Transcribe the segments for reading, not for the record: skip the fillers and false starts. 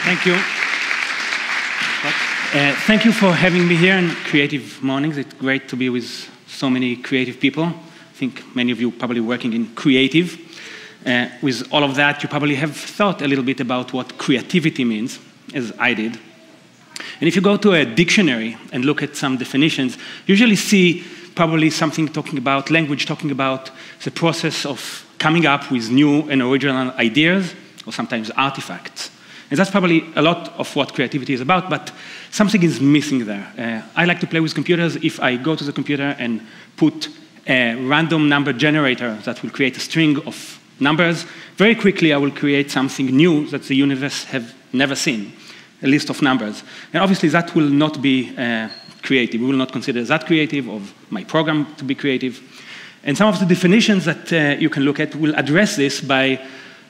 Thank you. Thank you for having me here in Creative Mornings. It's great to be with so many creative people. I think many of you probably working in creative. With all of that, you probably have thought a little bit about what creativity means, as I did. And if you go to a dictionary and look at some definitions, you usually see probably something talking about language, talking about the process of coming up with new and original ideas, or sometimes artifacts. And that's probably a lot of what creativity is about, but something is missing there. I like to play with computers. If I go to the computer and put a random number generator that will create a string of numbers, very quickly I will create something new that the universe have never seen, a list of numbers. And obviously that will not be creative. We will not consider that creative, or my program to be creative. And some of the definitions that you can look at will address this by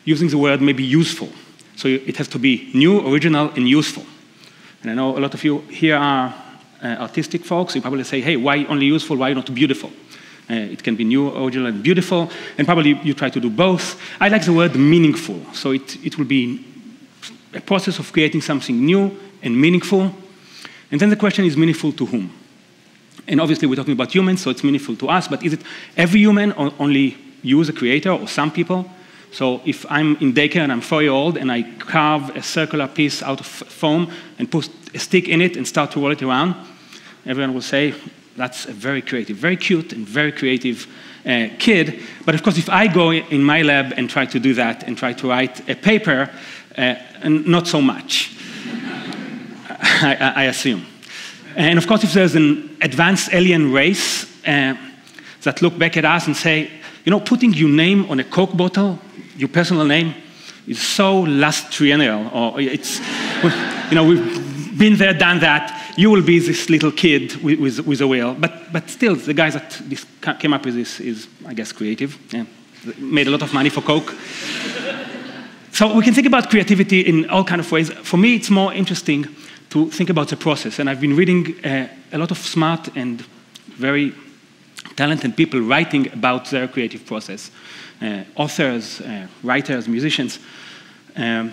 using the word maybe useful. So it has to be new, original, and useful. And I know a lot of you here are artistic folks. You probably say, hey, why only useful? Why not beautiful? It can be new, original, and beautiful. And probably you try to do both. I like the word meaningful. So it will be a process of creating something new and meaningful. And then the question is, meaningful to whom? And obviously we're talking about humans, so it's meaningful to us. But is it every human, or only you, the creator, or some people? So if I'm in daycare and I'm 4-year-old and I carve a circular piece out of foam and put a stick in it and start to roll it around, everyone will say, that's a very creative, very cute and very creative kid. But of course, if I go in my lab and try to do that and try to write a paper, and not so much, I assume. And of course, if there's an advanced alien race that look back at us and say, you know, putting your name on a Coke bottle, your personal name, is so last triennial, or it's, you know, we've been there, done that. You will be this little kid with a wheel. But still, the guy that came up with this is, I guess, creative. Yeah. Made a lot of money for Coke. So we can think about creativity in all kinds of ways. For me, it's more interesting to think about the process. And I've been reading a lot of smart and very talented people writing about their creative process. Authors, writers, musicians. And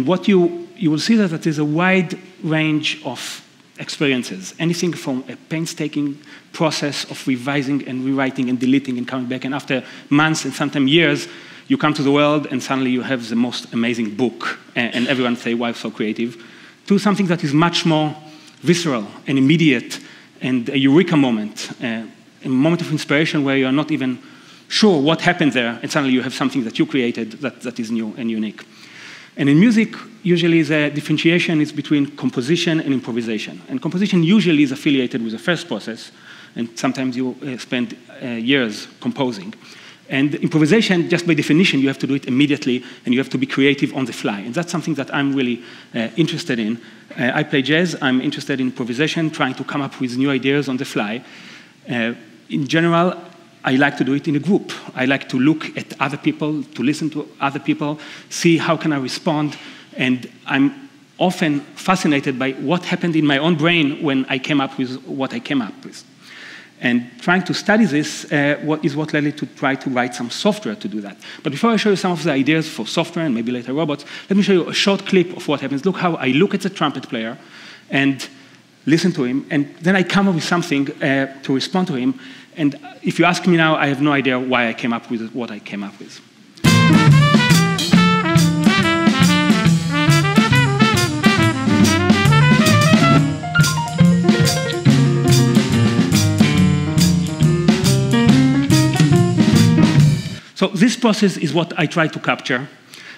what you will see that there's a wide range of experiences. Anything from a painstaking process of revising and rewriting and deleting and coming back. And after months and sometimes years, you come to the world and suddenly you have the most amazing book. And everyone say, wow, so creative. To something that is much more visceral and immediate and a eureka moment. A moment of inspiration where you're not even sure what happened there, and suddenly you have something that you created that is new and unique. And in music, usually the differentiation is between composition and improvisation. And composition usually is affiliated with the first process, and sometimes you spend years composing. And improvisation, just by definition, you have to do it immediately, and you have to be creative on the fly. And that's something that I'm really interested in. I play jazz. I'm interested in improvisation, trying to come up with new ideas on the fly. In general, I like to do it in a group. I like to look at other people, to listen to other people, see how can I respond. And I'm often fascinated by what happened in my own brain when I came up with what I came up with. And trying to study this what led me to try to write some software to do that. But before I show you some of the ideas for software and maybe later robots, let me show you a short clip of what happens. Look how I look at the trumpet player and listen to him, and then I come up with something to respond to him. And if you ask me now, I have no idea why I came up with what I came up with. So this process is what I try to capture,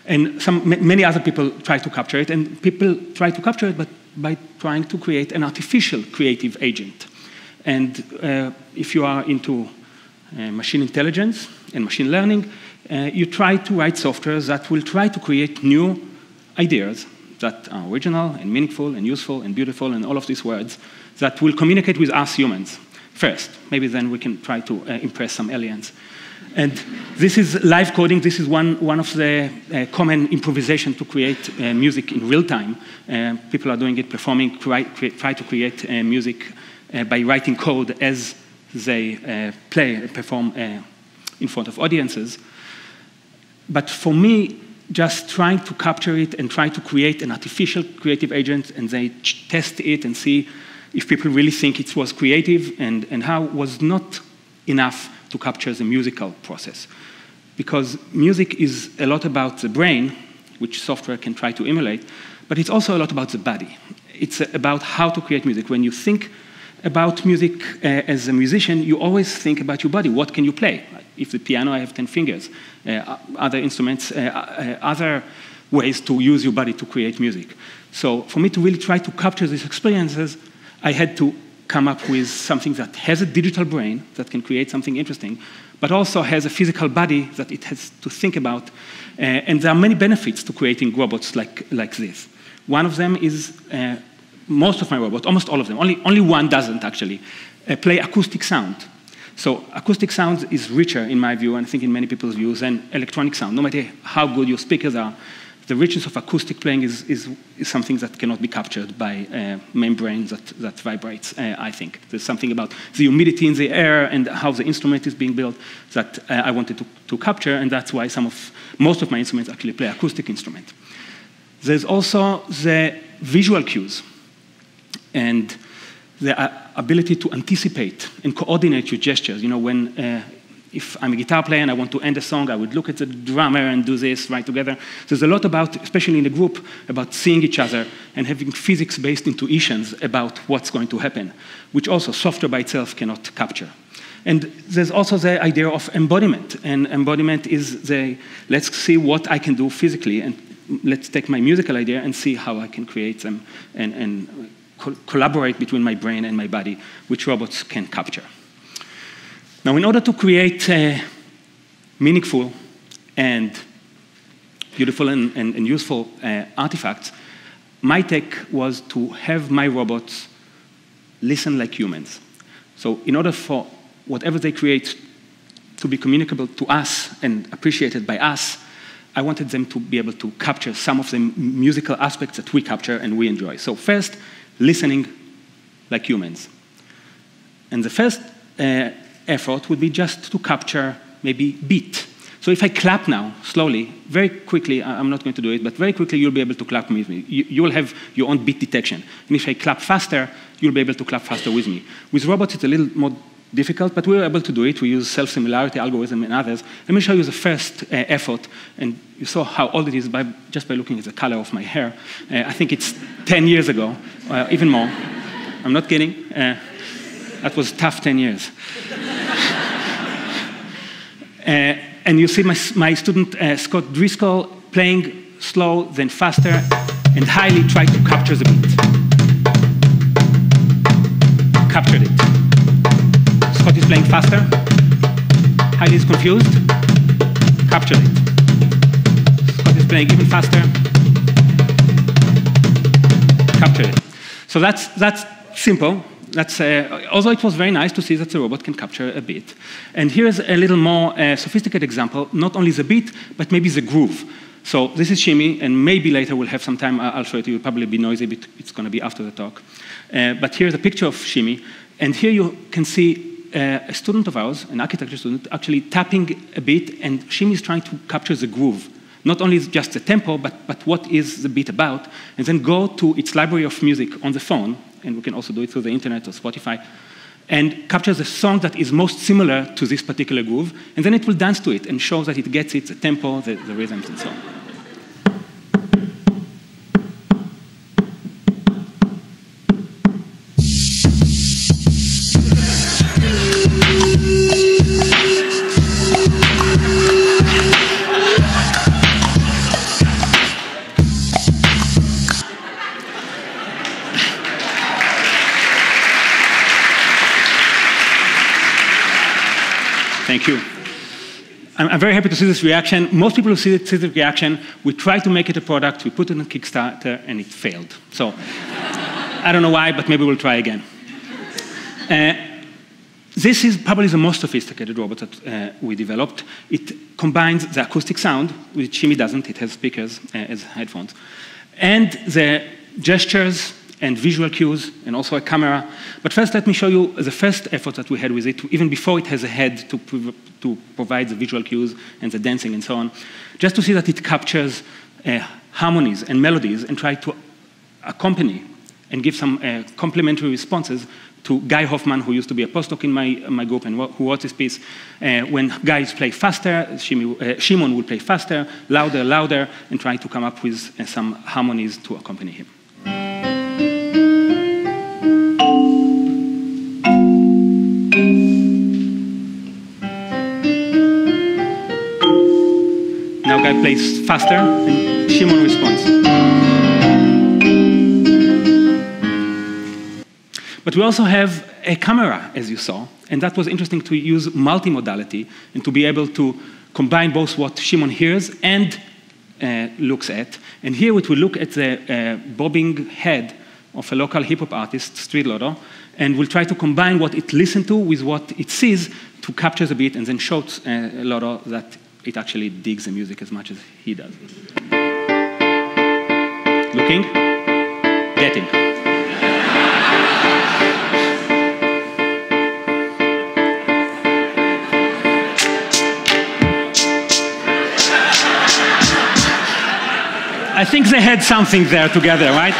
and many other people try to capture it, and people try to capture it by trying to create an artificial creative agent. And if you are into machine intelligence and machine learning, you try to write software that will try to create new ideas that are original and meaningful and useful and beautiful and all of these words that will communicate with us humans first. Maybe then we can try to impress some aliens. And this is live coding. This is one of the common improvisation to create music in real time. People are doing it, performing, try to create music by writing code as they perform in front of audiences. But for me, just trying to capture it and try to create an artificial creative agent and they test it and see if people really think it was creative and how was not enough to capture the musical process. Because music is a lot about the brain, which software can try to emulate, but it's also a lot about the body. It's about how to create music. When you think about music as a musician, you always think about your body. What can you play? If the piano, I have 10 fingers. Other instruments, other ways to use your body to create music. So for me to really try to capture these experiences, I had to come up with something that has a digital brain that can create something interesting, but also has a physical body that it has to think about. And there are many benefits to creating robots like this. One of them is most of my robots, almost all of them, only one doesn't actually, play acoustic sound. So acoustic sound is richer, in my view, and I think in many people's views, than electronic sound. No matter how good your speakers are, the richness of acoustic playing is something that cannot be captured by membrane that vibrates, I think. There's something about the humidity in the air and how the instrument is being built that I wanted to capture, and that's why most of my instruments actually play acoustic instrument. There's also the visual cues and the ability to anticipate and coordinate your gestures. You know, when if I'm a guitar player and I want to end a song, I would look at the drummer and do this right together. There's a lot about, especially in the group, about seeing each other and having physics-based intuitions about what's going to happen, which also software by itself cannot capture. And there's also the idea of embodiment. And embodiment is let's see what I can do physically, and let's take my musical idea and see how I can create them and collaborate between my brain and my body, which robots can capture. Now, in order to create meaningful and beautiful and useful artifacts, my take was to have my robots listen like humans. So in order for whatever they create to be communicable to us and appreciated by us, I wanted them to be able to capture some of the musical aspects that we capture and we enjoy. So first, listening like humans. And the first effort would be just to capture maybe beat. So if I clap now, slowly, very quickly, I'm not going to do it, but very quickly you'll be able to clap with me. You will have your own beat detection. And if I clap faster, you'll be able to clap faster with me. With robots, it's a little more difficult, but we were able to do it. We use self-similarity algorithm and others. Let me show you the first effort. And you saw how old it is just by looking at the color of my hair. I think it's 10 years ago, even more. I'm not kidding. That was tough 10 years. And you see my student, Scott Driscoll, playing slow, then faster, and highly try to capture the beat. Captured it. Scott is playing faster, highly is confused, captured it. Scott is playing even faster, captured it. So that's simple. Although it was very nice to see that the robot can capture a beat. And here's a little more sophisticated example, not only the beat, but maybe the groove. So this is Shimmy, and maybe later we'll have some time, I'll show it to you. It'll probably be noisy, but it's going to be after the talk. But here's a picture of Shimmy, and here you can see a student of ours, an architecture student, actually tapping a beat, and Shimmy is trying to capture the groove. Not only just the tempo, but what is the beat about, and then go to its library of music on the phone, and we can also do it through the internet or Spotify, and capture the song that is most similar to this particular groove, and then it will dance to it and show that it gets it, the tempo, the rhythms, and so on. I'm very happy to see this reaction. Most people who see this reaction, we try to make it a product, we put it on Kickstarter, and it failed. So I don't know why, but maybe we'll try again. This is probably the most sophisticated robot that we developed. It combines the acoustic sound, which Shimmy doesn't. It has speakers as headphones, and the gestures and visual cues, and also a camera. But first, let me show you the first effort that we had with it, even before it has a head to provide the visual cues and the dancing and so on, just to see that it captures harmonies and melodies and try to accompany and give some complementary responses to Guy Hoffman, who used to be a postdoc in my group and who wrote this piece. When guys play faster, Shimon will play faster, louder, and try to come up with some harmonies to accompany him. Now Guy plays faster, and Shimon responds. But we also have a camera, as you saw, and that was interesting to use multimodality and to be able to combine both what Shimon hears and looks at. And here it will look at the bobbing head of a local hip-hop artist, Street Lotto, and we'll try to combine what it listens to with what it sees to capture the beat and then show Lotto that it actually digs the music as much as he does. Looking, getting. I think they had something there together, right?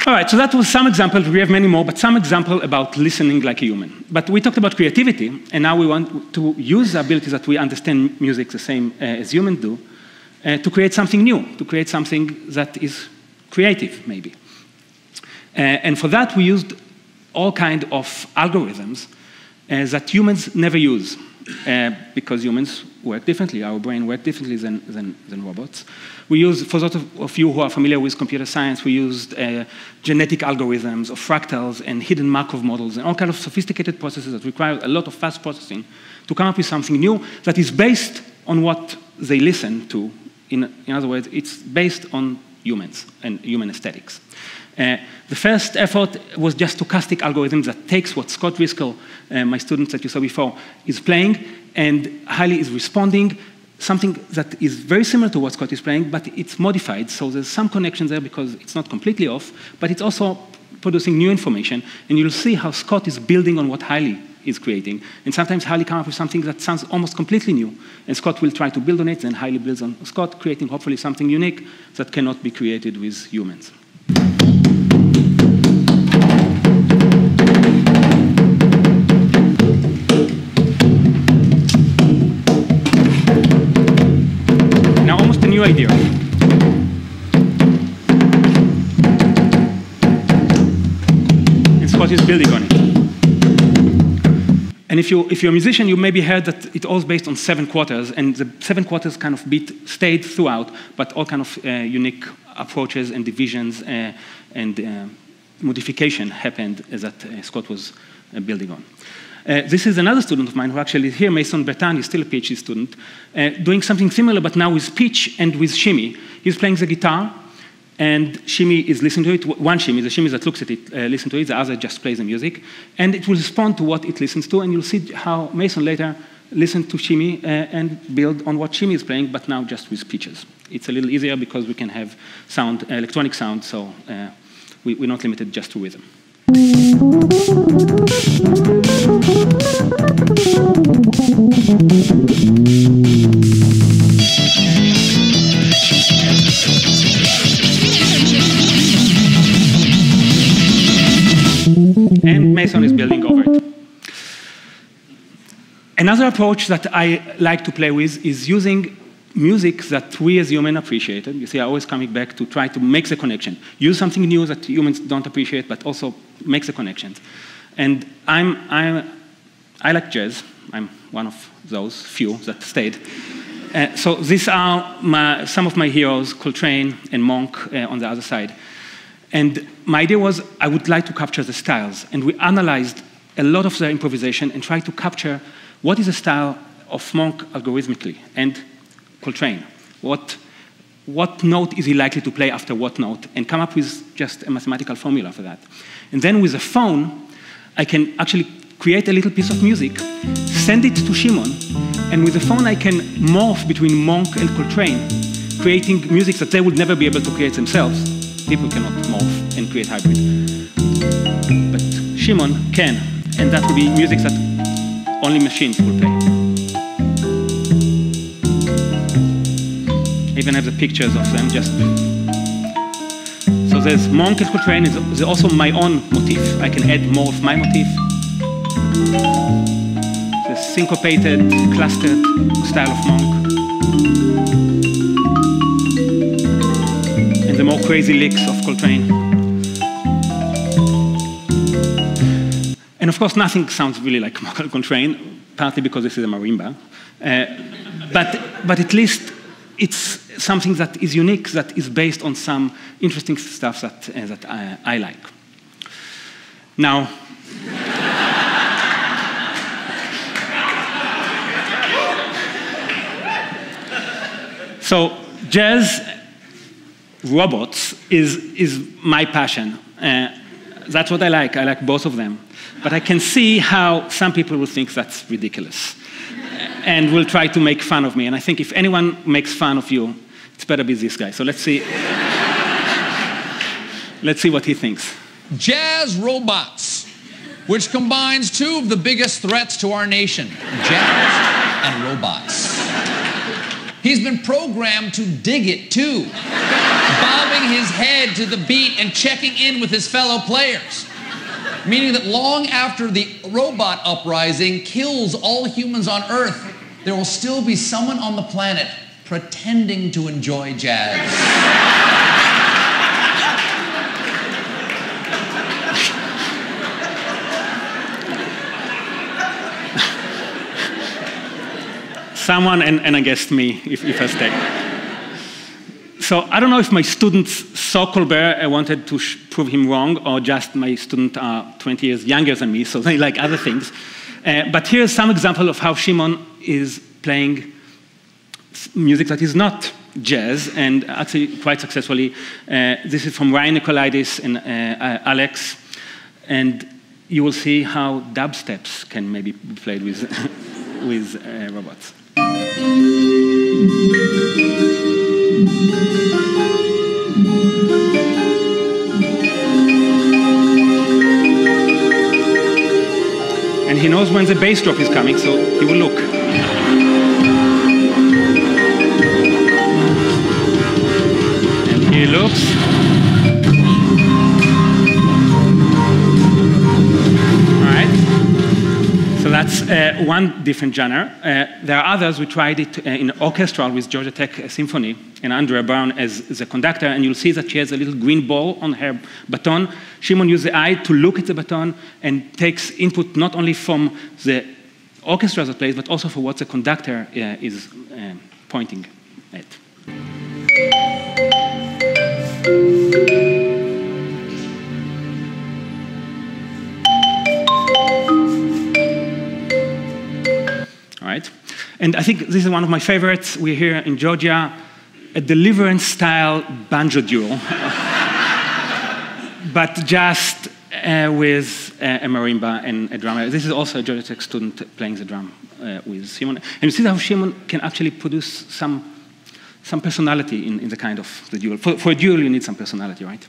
All right, so that was some example. We have many more, but some example about listening like a human. But we talked about creativity, and now we want to use the abilities that we understand music the same as humans do to create something new, to create something that is creative, maybe. And for that, we used all kinds of algorithms that humans never use. Because humans work differently. Our brain works differently than robots. We use, for those of you who are familiar with computer science, we used genetic algorithms or fractals and hidden Markov models and all kinds of sophisticated processes that require a lot of fast processing to come up with something new that is based on what they listen to. In other words, it's based on humans and human aesthetics. The first effort was just stochastic algorithms that takes what Scott Driscoll, my student that you saw before, is playing, and Hailey is responding, something that is very similar to what Scott is playing, but it's modified, so there's some connections there because it's not completely off, but it's also producing new information, and you'll see how Scott is building on what Hailey is creating. And sometimes Hailey comes up with something that sounds almost completely new, and Scott will try to build on it, and Hailey builds on Scott, creating hopefully something unique that cannot be created with humans. New idea. And Scott is building on it. And if you're a musician, you maybe heard that it all based on 7 quarters, and the 7 quarters kind of beat stayed throughout, but all kind of unique approaches and divisions and modification happened that Scott was building on. This is another student of mine who actually is here, Mason Bertan, he's still a PhD student, doing something similar, but now with pitch and with shimmy. He's playing the guitar, and shimmy is listening to it. One shimmy, the shimmy that looks at it, listens to it, the other just plays the music, and it will respond to what it listens to, and you'll see how Mason later listens to shimmy and build on what shimmy is playing, but now just with pitches. It's a little easier because we can have sound, electronic sound, so we're not limited just to rhythm. And Mason is building over it. Another approach that I like to play with is using music that we as humans appreciated. You see, I'm always coming back to try to make the connection. Use something new that humans don't appreciate, but also make the connections. And I like jazz. I'm one of those few that stayed. So these are some of my heroes, Coltrane and Monk on the other side. And my idea was I would like to capture the styles. And we analyzed a lot of the improvisation and try to capture what is the style of Monk algorithmically, and Coltrane. What note is he likely to play after what note, and come up with just a mathematical formula for that. And then with a phone, I can actually create a little piece of music, send it to Shimon, and with the phone I can morph between Monk and Coltrane, creating music that they would never be able to create themselves. People cannot morph and create hybrid. But Shimon can, and that will be music that only machines will play. I even have the pictures of them, just. So there's Monk and Coltrane, there's also my own motif. I can add more of my motif. The syncopated, clustered style of Monk. And the more crazy licks of Coltrane. And of course, nothing sounds really like Monk and Coltrane, partly because this is a marimba. But at least it's something that is unique, that is based on some interesting stuff that I like. Now, so jazz robots is my passion. That's what I like. I like both of them. But I can see how some people will think that's ridiculous and will try to make fun of me. And I think if anyone makes fun of you, it's better be this guy. So let's see. Let's see what he thinks. Jazz robots, which combines two of the biggest threats to our nation, jazz and robots. He's been programmed to dig it too, bobbing his head to the beat and checking in with his fellow players. Meaning that long after the robot uprising kills all humans on Earth, there will still be someone on the planet pretending to enjoy jazz. Someone, and I guess me, if I stay. So I don't know if my students saw Colbert and wanted to prove him wrong, or just my students are 20 years younger than me, so they like other things. But here's some example of how Shimon is playing music that is not jazz, and actually quite successfully. This is from Ryan Nicolaides and Alex, and you will see how dubsteps can maybe be played with, with robots. And he knows when the bass drop is coming, so he will look. And he looks. All right. So that's one different genre. There are others. We tried it in orchestral with Georgia Tech Symphony, and Andrea Brown as the conductor, and you'll see that she has a little green ball on her baton. Shimon uses the eye to look at the baton and takes input not only from the orchestra that plays, but also for what the conductor is pointing at. All right. And I think this is one of my favorites. We're here in Georgia, a Deliverance-style banjo duo, but just with a marimba and a drummer. This is also a Georgia Tech student playing the drum with Shimon. And you see how Shimon can actually produce some personality in the kind of the duel. For a duel, you need some personality, right?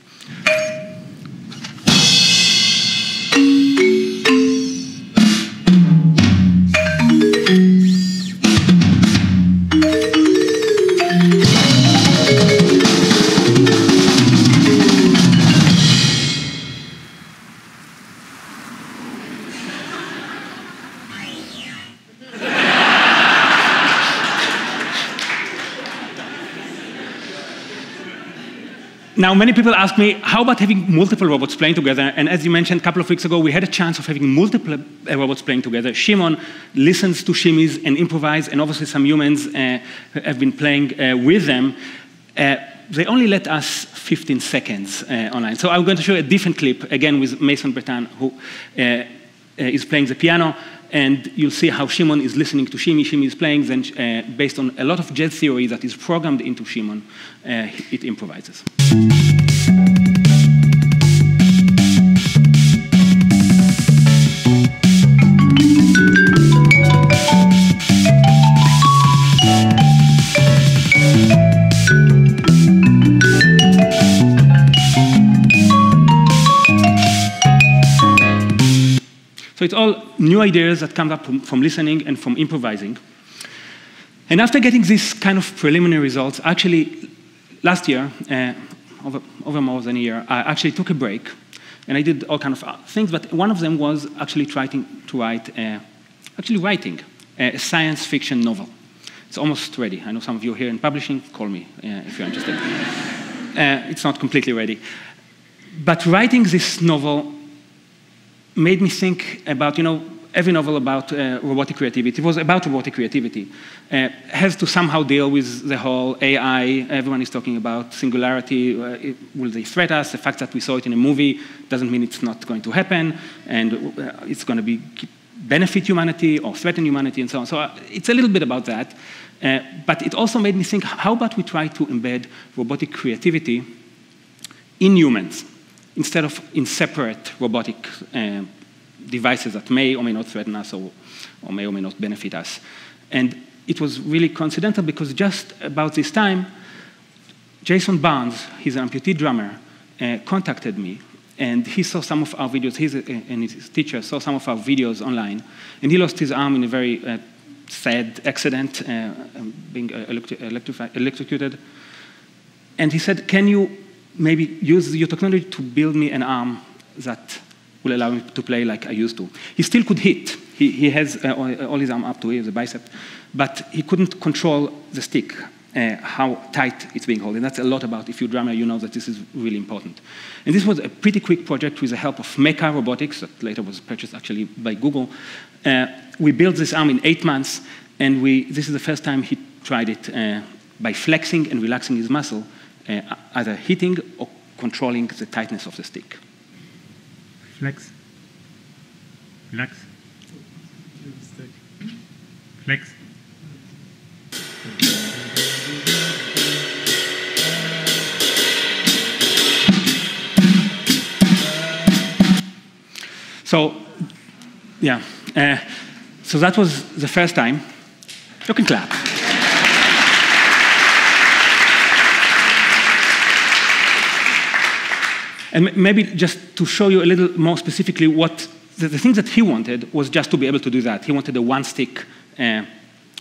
Now, many people ask me, how about having multiple robots playing together? And as you mentioned a couple of weeks ago, we had a chance of having multiple robots playing together. Shimon listens to shimmies and improvise, and obviously some humans have been playing with them. They only let us 15 seconds online. So I'm going to show a different clip, again with Mason Breton, who is playing the piano, and you'll see how Shimon is listening to Shimi. Shimi is playing, then based on a lot of jazz theory that is programmed into Shimon, it improvises. So it's all new ideas that come up from listening and from improvising. And after getting this kind of preliminary results, actually, last year, over more than a year, I actually took a break, and I did all kinds of things, but one of them was actually writing a science fiction novel. It's almost ready. I know some of you here in publishing, call me if you're interested. It's not completely ready. But writing this novel made me think about, every novel about robotic creativity. It was about robotic creativity. Has to somehow deal with the whole AI. Everyone is talking about singularity. Will they threat us? The fact that we saw it in a movie doesn't mean it's not going to happen, and it's going to benefit humanity or threaten humanity and so on. So it's a little bit about that. But it also made me think, how about we try to embed robotic creativity in humans, instead of in separate robotic devices that may or may not threaten us or may or may not benefit us. And it was really coincidental because just about this time, Jason Barnes, he's an amputee drummer, contacted me, and he saw some of our videos. And his teacher saw some of our videos online, and he lost his arm in a very sad accident, being electrocuted. And he said, can you maybe use your technology to build me an arm that will allow me to play like I used to. He still could hit. He has all his arm up to here, the bicep, but he couldn't control the stick, how tight it's being held. And that's a lot about, if you're a drummer, you know that this is really important. And this was a pretty quick project with the help of Mecha Robotics, that later was purchased actually by Google. We built this arm in 8 months, and this is the first time he tried it by flexing and relaxing his muscle, either hitting or controlling the tightness of the stick. Flex. Relax. Flex. So, yeah. So that was the first time. You can clap. And maybe just to show you a little more specifically what the thing that he wanted was just to be able to do that. He wanted a one-stick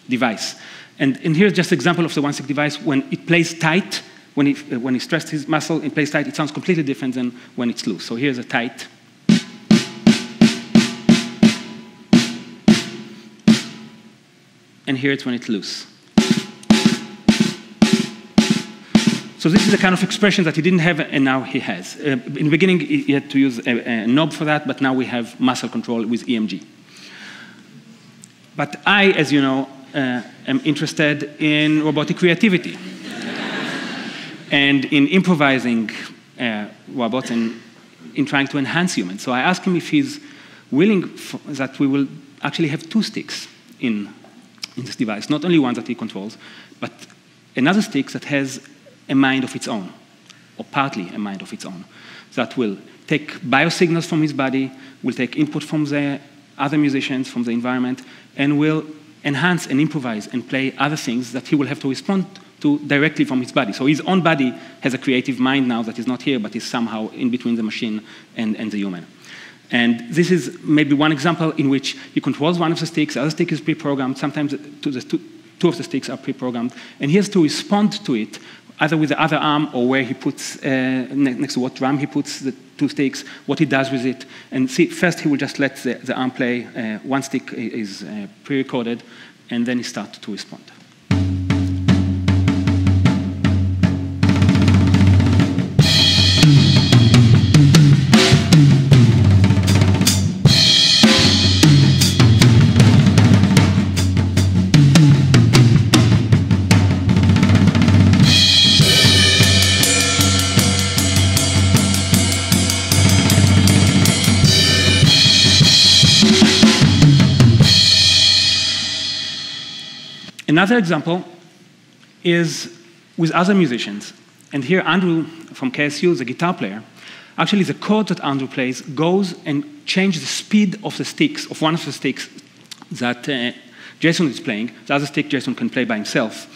device. And here's just an example of the one-stick device. When it plays tight, when he stressed his muscle, it plays tight, it sounds completely different than when it's loose. So here's a tight. And here it's when it's loose. So this is the kind of expression that he didn't have, and now he has. In the beginning, he had to use a knob for that, but now we have muscle control with EMG. But I, as you know, am interested in robotic creativity and in improvising robots and in trying to enhance humans. So I asked him if he's willing that we will actually have 2 sticks in this device, not only one that he controls, but another stick that has a mind of its own, or partly a mind of its own, that will take biosignals from his body, will take input from the other musicians, from the environment, and will enhance and improvise and play other things that he will have to respond to directly from his body. So his own body has a creative mind now that is not here, but is somehow in between the machine and the human. And this is maybe one example in which he controls one of the sticks, the other stick is pre-programmed, sometimes two of the sticks are pre-programmed, and he has to respond to it either with the other arm or where he puts, next to what drum he puts the 2 sticks, what he does with it. And see, first he will just let the arm play. One stick is pre-recorded, and then he starts to respond. Another example is with other musicians. And here Andrew from KSU, the guitar player, actually the chord that Andrew plays goes and changes the speed of the sticks, of one of the sticks that Jason is playing. The other stick Jason can play by himself.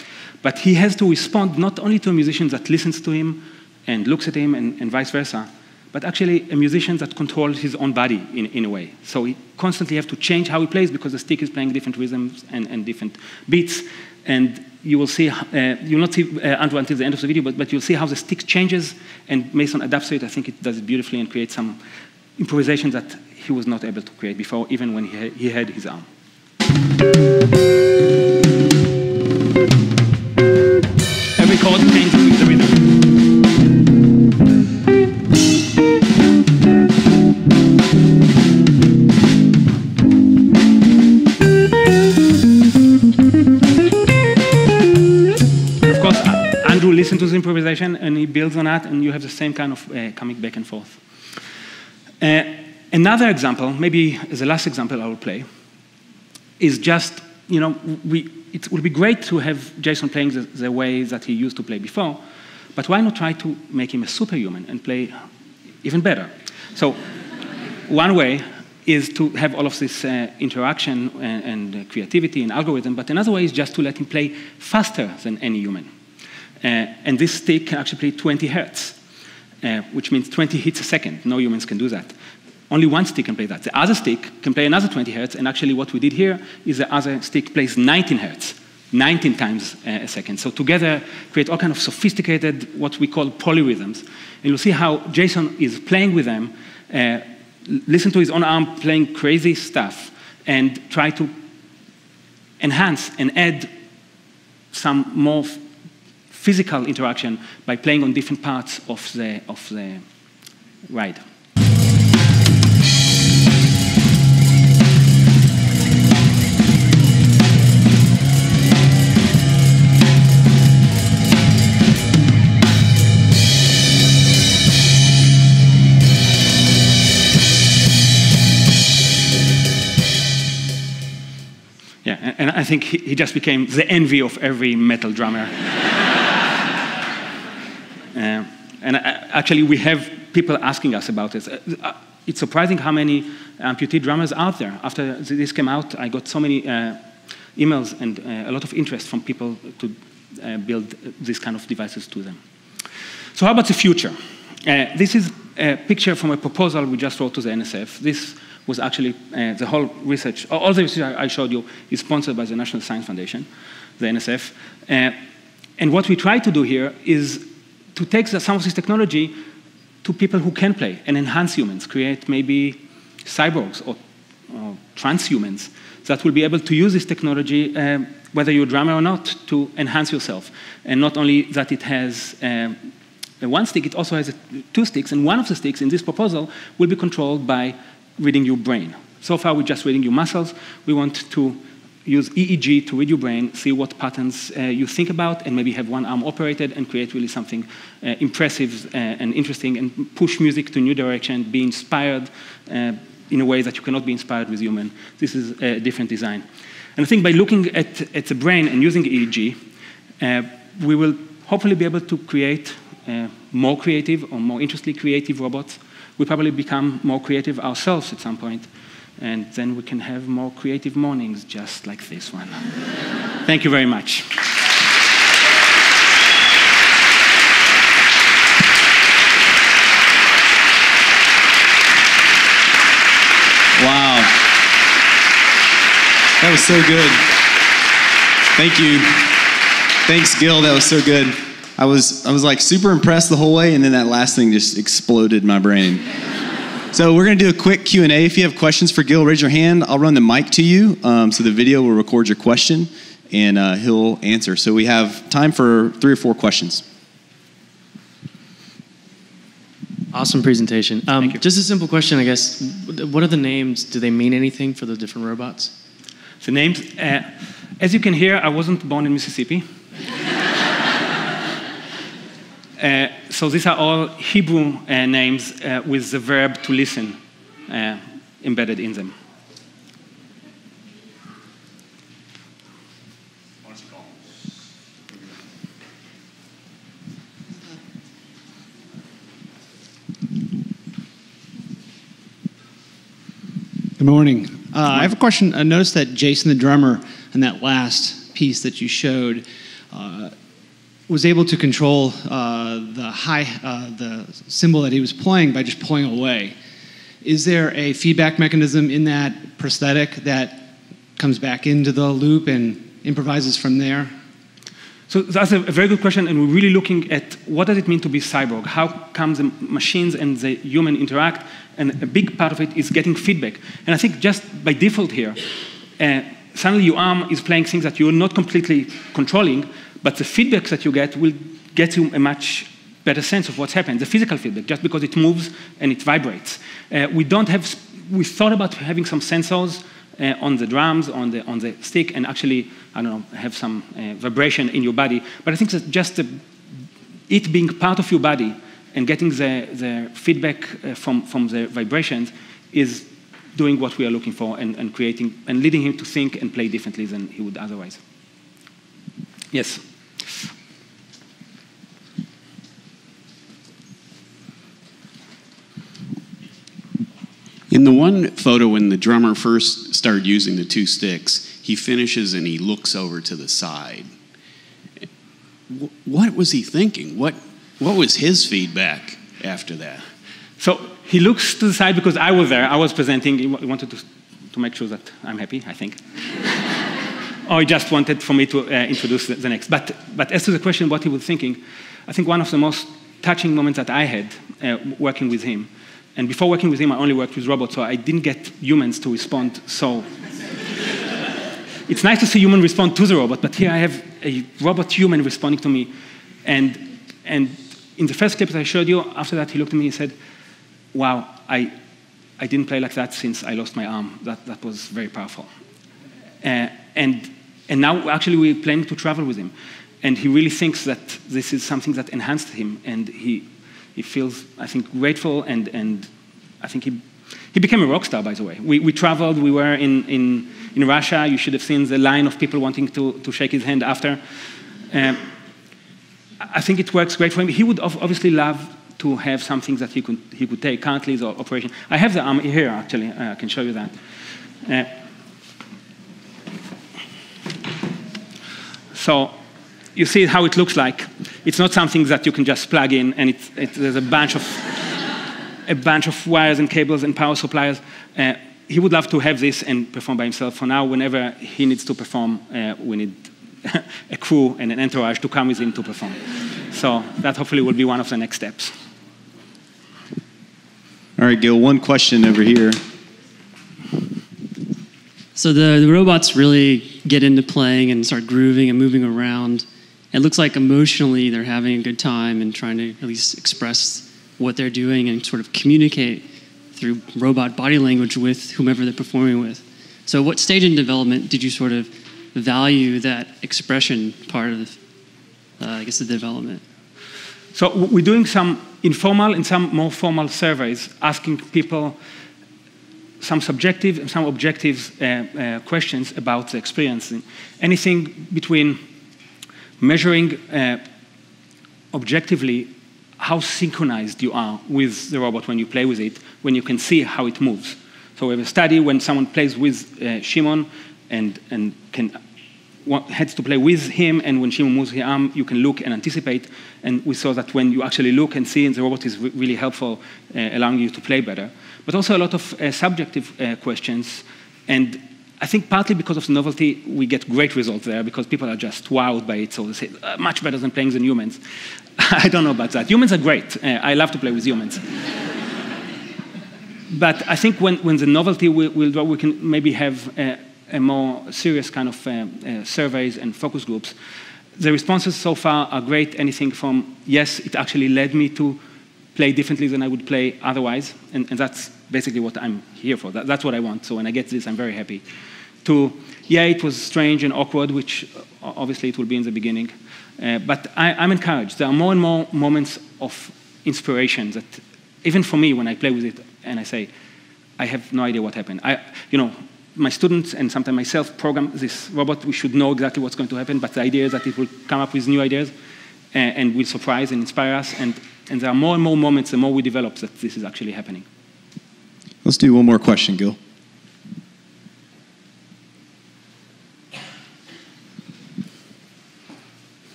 But he has to respond not only to a musician that listens to him and looks at him and vice versa, but actually a musician that controls his own body in a way. So he constantly has to change how he plays because the stick is playing different rhythms and different beats. And you will see, you'll not see Andrew until the end of the video, but you'll see how the stick changes and Mason adapts to it. I think it does it beautifully and creates some improvisation that he was not able to create before, even when he had his arm. Every chord changes with the rhythm. Of course, Andrew listens to the improvisation and he builds on that, and you have the same kind of coming back and forth. Another example, maybe the last example I will play, is just, it would be great to have Jason playing the way that he used to play before, but why not try to make him a superhuman and play even better? So one way is to have all of this interaction and creativity and algorithm, but another way is just to let him play faster than any human. And this stick can actually play 20 hertz, which means 20 hits a second. No humans can do that. Only one stick can play that. The other stick can play another 20 hertz, and actually what we did here is the other stick plays 19 hertz, 19 times a second. So together create all kind of sophisticated, what we call polyrhythms. And you'll see how Jason is playing with them, listen to his own arm playing crazy stuff, and try to enhance and add some more physical interaction by playing on different parts of the ride. Yeah, and I think he just became the envy of every metal drummer. And actually, we have people asking us about this. It's surprising how many amputee drummers are out there. After this came out, I got so many emails and a lot of interest from people to build these kind of devices to them. So how about the future? This is a picture from a proposal we just wrote to the NSF. This was actually the whole research, all the research I showed you is sponsored by the National Science Foundation, the NSF. And what we try to do here is to take some of this technology to people who can play and enhance humans, create maybe cyborgs or transhumans that will be able to use this technology, whether you're a drummer or not, to enhance yourself. And not only that it has one stick, it also has two sticks, and one of the sticks in this proposal will be controlled by reading your brain. So far, we're just reading your muscles. We want to use EEG to read your brain, see what patterns you think about, and maybe have one arm operated and create really something impressive and interesting, and push music to a new direction, be inspired in a way that you cannot be inspired with human. This is a different design. And I think by looking at the brain and using EEG, we will hopefully be able to create more creative or more interestingly creative robots. We'll probably become more creative ourselves at some point, and then we can have more creative mornings just like this one. Thank you very much. Wow. That was so good. Thank you. Thanks, Gil. That was so good. I was like super impressed the whole way, and then that last thing just exploded my brain. So we're going to do a quick Q&A. If you have questions for Gil, raise your hand. I'll run the mic to you, so the video will record your question, and he'll answer. So we have time for 3 or 4 questions. Awesome presentation. Thank you. Just a simple question, I guess. What are the names? Do they mean anything for the different robots? The names, as you can hear, I wasn't born in Mississippi. So these are all Hebrew names with the verb to listen embedded in them. Good morning. I have a question. I noticed that Jason, the drummer, in that last piece that you showed, was able to control the cymbal that he was playing by just pulling away. Is there a feedback mechanism in that prosthetic that comes back into the loop and improvises from there? So that's a very good question, and we're really looking at what does it mean to be cyborg? How come the machines and the human interact? And a big part of it is getting feedback. And I think just by default here, suddenly your arm is playing things that you're not completely controlling, but the feedback that you get will get you a much better sense of what's happened, the physical feedback, just because it moves and it vibrates. We thought about having some sensors on the drums, on the stick, and actually, I don't know, have some vibration in your body. But I think that just it being part of your body and getting the feedback from the vibrations is doing what we are looking for and creating and leading him to think and play differently than he would otherwise. Yes. In the one photo, when the drummer first started using the two sticks, he finishes and he looks over to the side. What was he thinking? What was his feedback after that? So he looks to the side because I was there. I was presenting. He wanted to make sure that I'm happy, I think. Or he just wanted for me to introduce the next. But as to the question, what he was thinking, I think one of the most touching moments that I had working with him, and before working with him, I only worked with robots, so I didn't get humans to respond. So it's nice to see human respond to the robot, but here I have a robot human responding to me. And in the first clip that I showed you, after that he looked at me and said, wow, I didn't play like that since I lost my arm. That was very powerful. And now actually we're planning to travel with him. And he really thinks that this is something that enhanced him, and he feels, I think, grateful, and I think he became a rock star, by the way. We traveled, we were in Russia. You should have seen the line of people wanting to shake his hand after. I think it works great for him. He would obviously love to have something that he could take. Currently, the operation. I have the arm here, actually. I can show you that. So you see how it looks like. It's not something that you can just plug in, and there's a bunch of wires and cables and power supplies. He would love to have this and perform by himself. For now, whenever he needs to perform, we need a crew and an entourage to come with him to perform. So that hopefully will be one of the next steps. All right, Gil, one question over here. So the robots really get into playing and start grooving and moving around. It looks like emotionally they're having a good time and trying to at least express what they're doing and sort of communicate through robot body language with whomever they're performing with. So what stage in development did you sort of value that expression part of, I guess, the development? So we're doing some informal and some more formal surveys, asking people some subjective and some objective questions about the experience. Anything between measuring objectively how synchronized you are with the robot when you play with it, when you can see how it moves. So we have a study when someone plays with Shimon and heads to play with him, and when Shimon moves his arm, you can look and anticipate. And we saw that when you actually look and see, and the robot is really helpful, allowing you to play better. But also a lot of subjective questions. And I think partly because of the novelty, we get great results there because people are just wowed by it. So they say, much better than playing than humans. I don't know about that. Humans are great. I love to play with humans. But I think when the novelty will draw, we can maybe have a more serious kind of surveys and focus groups. The responses so far are great. Anything from, yes, it actually led me to play differently than I would play otherwise. And that's basically what I'm here for. That's what I want. So when I get this, I'm very happy. To, yeah, it was strange and awkward, which obviously it will be in the beginning. But I'm encouraged. There are more and more moments of inspiration that, even for me, when I play with it and I say, I have no idea what happened. my students and sometimes myself program this robot, we should know exactly what's going to happen, but the idea is that it will come up with new ideas and will surprise and inspire us. And there are more and more moments, the more we develop, that this is actually happening. Let's do one more question, Gil.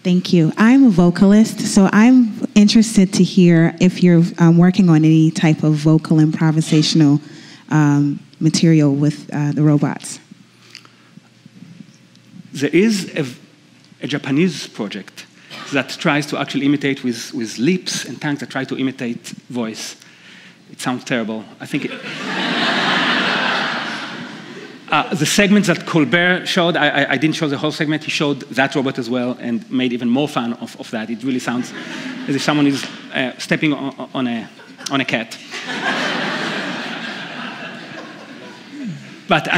Thank you. I'm a vocalist, so I'm interested to hear if you're working on any type of vocal improvisational material with the robots. There is a Japanese project that tries to actually imitate with lips and tongues that try to imitate voice. It sounds terrible. I think the segments that Colbert showed, I didn't show the whole segment. He showed that robot as well and made even more fun of that. It really sounds as if someone is stepping on a cat. But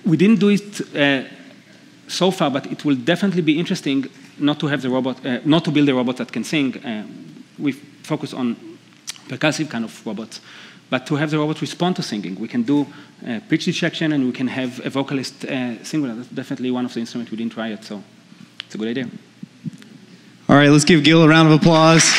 we didn't do it so far, but it will definitely be interesting not to have the robot, not to build a robot that can sing. We focus on percussive kind of robots, but to have the robot respond to singing. We can do pitch detection, and we can have a vocalist sing. That's definitely one of the instruments we didn't try yet, so it's a good idea. All right, let's give Gil a round of applause.